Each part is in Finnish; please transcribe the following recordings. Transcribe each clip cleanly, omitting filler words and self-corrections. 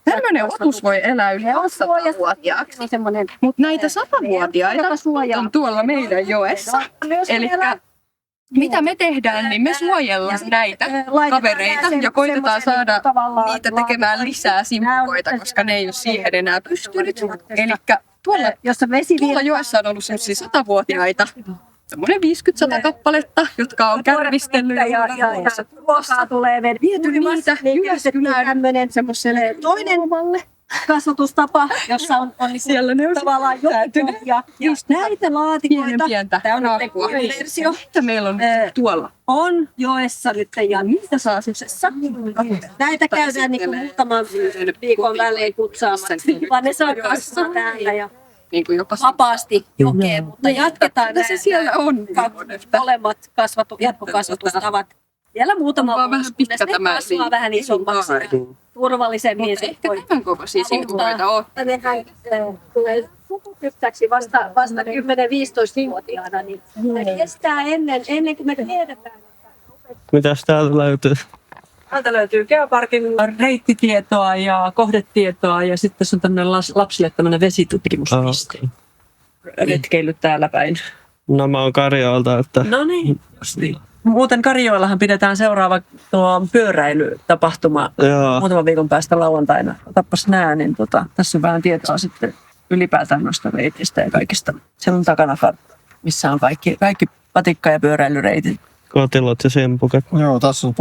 Tämmöinen otus voi elää yli 200-vuotiaaksi. Mutta näitä 100-vuotiaita on tuolla meidän joessa. Eli mitä me tehdään, niin me suojellaan näitä kavereita ja koitetaan saada niitä tekemään lisää simpukoita, koska ne ei ole siihen enää pystynyt. Eli tuolla joessa on ollut sellaisia 100-vuotiaita, semmoinen 50-100 kappaletta, jotka on kärvistellyt ja ruokaa tulee viety niitä Jyväskylään semmoiselle toinen kasvatustapa, jossa on siellä ne on tavallaan joku ja just näitä laatikoita. Tämä on versio. Mitä meillä on tuolla? On joessa nyt ja Niitä saa siis näitä käydään niin kuin muutaman viikon välein kutsaamassa, vaan ne saa kasvaa täällä ja niin kuin jopa vapaasti jokeen, mutta jatketaan näin. Se siellä on. Molemmat jatkokasvatustavat. Vielä muutama vuosi, kunnes ne kasvaa vähän isommaksi ja turvallisemmin. Mutta ehkä tämän kokoisia simpukoita on. Nehän tulee sukukypsäksi vasta 10-15-vuotiaana, niin ne kestää ennen kuin me tiedetään. Mitäs täältä löytyy? Täältä löytyy geoparkin reittitietoa ja kohdetietoa ja sitten tässä on tämmöinen lapsille tämmöinen vesitutkimuspiste. Retkeillyt täällä päin. No mä oon Karjoilta, että... No niin, muuten Karjoillahan pidetään seuraava tuo pyöräilytapahtuma muutaman viikon päästä lauantaina. Otappas nää, niin tässä on vähän tietoa sitten ylipäätään noista reitistä ja kaikista. Siellä on takana kartta, missä on kaikki patikka- ja pyöräilyreitit. Kotilot ja simpukat. Joo, tässä on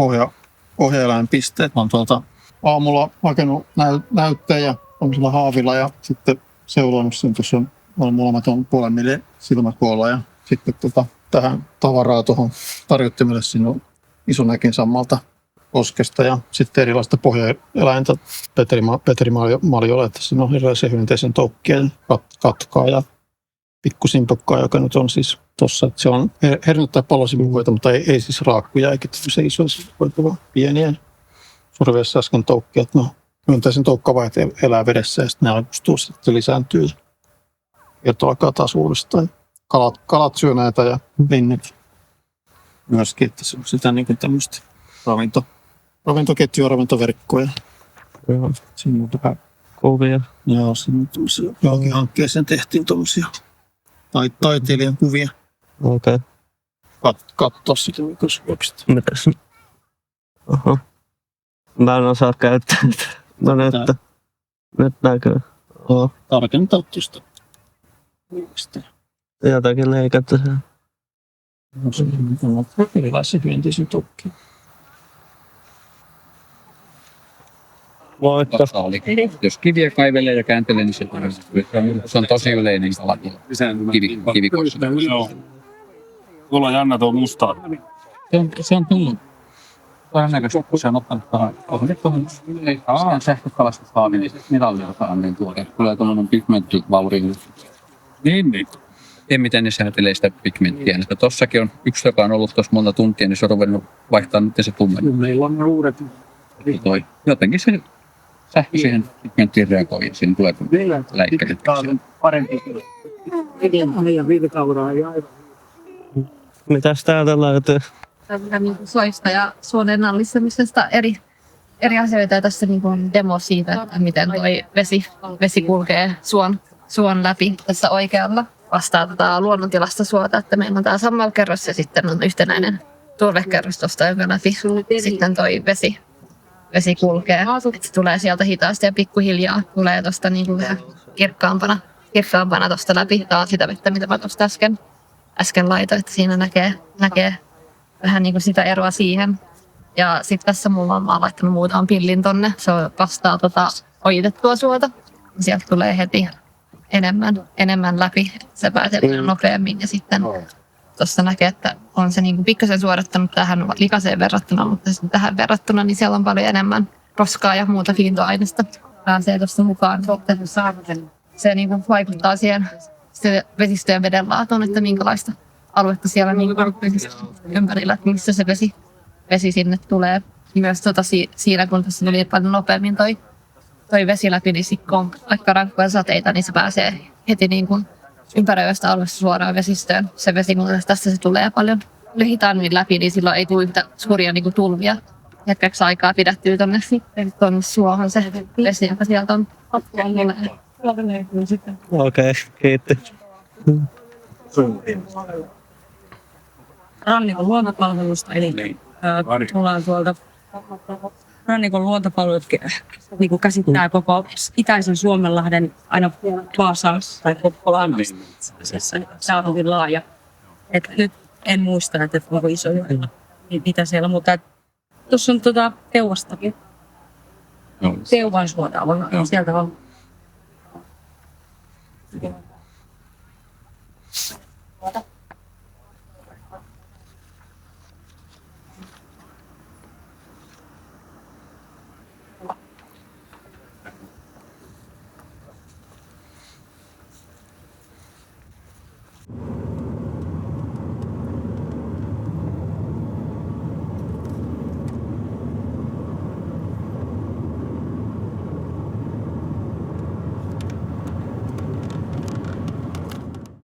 pohjaeläinpisteet. Mä oon tuolta aamulla hakenut näyttejä tämmöisellä haavilla ja sitten seurannut sen. Tuossa on molemmat on 0,5 millin silmäkuolla ja sitten tähän tavaraa tuohon tarjottimelle siinä on isonäkin sammalta koskesta ja sitten erilaista pohjaeläintä Petri Maljola, että siinä on erilaisia hyönteisen toukkia, katkaa ja pikkusimpukkaa, joka nyt on siis tuossa, että se on hernyt tai palosimpukoita, mutta ei siis raakkuja eikä tämmöisiä isoja simpukoita, vaan pieniä. Surveessa äsken toukkia, että no hyönteisen toukkavaiheet elää vedessä ja sitten ne aivustuu, sitten lisääntyy. Kierto alkaa taas uudestaan. Kalat syö näitä ja linnut myöskin, että se on sitä niin kuin tämmöistä ravintoketjua, ravintoverkkoja. Joo. Siinä on vähän kuvia. Joo, siinä on tämmöisiä, johonkin hankkeeseen tehtiin tämmöisiä taiteilijan kuvia. Okei. Katsoa sitä mikroskopista. Mitäs? Oho. Mä en osaa käyttää. No nyt näkyy. Oho. Tarkentaa tuosta. Jotakin leikattu sen. On erilaisia hyönteisiä toukkia. Moikka. Jos kiviä kaivelee ja kääntelee, niin se on tosi yleinen kala. Kivikossa. Tuolla Janna tuo mustaa. Se on tullut. Todennäköisesti, kun se on ottanut tuohon sähkökalastushaavin, niin mitalliotaan, niin tulee tuollainen pigmenttivauriin. Niin. En miten ne säätelee sitä pigmenttiä. Tossakin on yksi, joka on ollut tuossa monta tuntia, niin se on ruvennut vaihtaa nyt se tummeni. Meillä on ne uudet. Jotenkin se sähkö siihen pigmenttiin reagoi ja siinä tulee läikkäiset. Tämä on parempi. Ja vilkauraa ja aivan. Mitäs täältä löytyy? Soista ja suon ennallistamisesta eri asioita ja tässä niin kuin demo siitä, että miten toi vesi kulkee suon läpi tässä oikealla vastaa luonnontilasta suota, että meillä on tämä sammalkerros ja sitten on yhtenäinen turvekerros tuosta, jonka läpi sitten toi vesi kulkee. Se tulee sieltä hitaasti ja pikkuhiljaa tulee tuosta niin kuin vähän kirkkaampana tuosta läpi. Tämä on sitä vettä, mitä mä tuosta äsken laitoin, että siinä näkee vähän niin kuin sitä eroa siihen. Ja sitten tässä mä oon laittanut muutaman pillin tonne. Se vastaa ojitettua suota. Sieltä tulee heti enemmän läpi. Se pääsee nopeammin ja sitten tuossa näkee, että on se niin kuin pikkasen suodattanut tähän likaseen verrattuna, mutta tähän verrattuna niin siellä on paljon enemmän roskaa ja muuta kiintoaineista. Pääsee tuosta mukaan. Se niin kuin vaikuttaa siihen vesistöjen veden laatuun, että minkälaista aluetta siellä niin ympärillä, että missä se vesi sinne tulee. Myös siinä, kun tässä tuli paljon nopeammin toi vesi läpi, niin sitten kun on vaikka rankkoja sateita, niin se pääsee heti niin kuin ympäröivästä alueesta suoraan vesistöön. Se vesi, kun tästä se tulee paljon hitaammin läpi, niin silloin ei tule yhtä suuria niin kuin tulvia hetkeksi aikaa pidättyy tuonne suohon se vesi, joka sieltä on. Okei, kiitti. Rannikon luontopalvelusta, eli tullaan tuolta Rannikon luontopalvelut niin käsittää koko itäisen Suomenlahden aina Vaasaan tai Kokkolaan. Tämä on hyvin laaja. Et nyt en muista, että onko Isojoella, mitä siellä, mutta tuossa on Teuvastakin. Teuvan suotaa, sieltä on.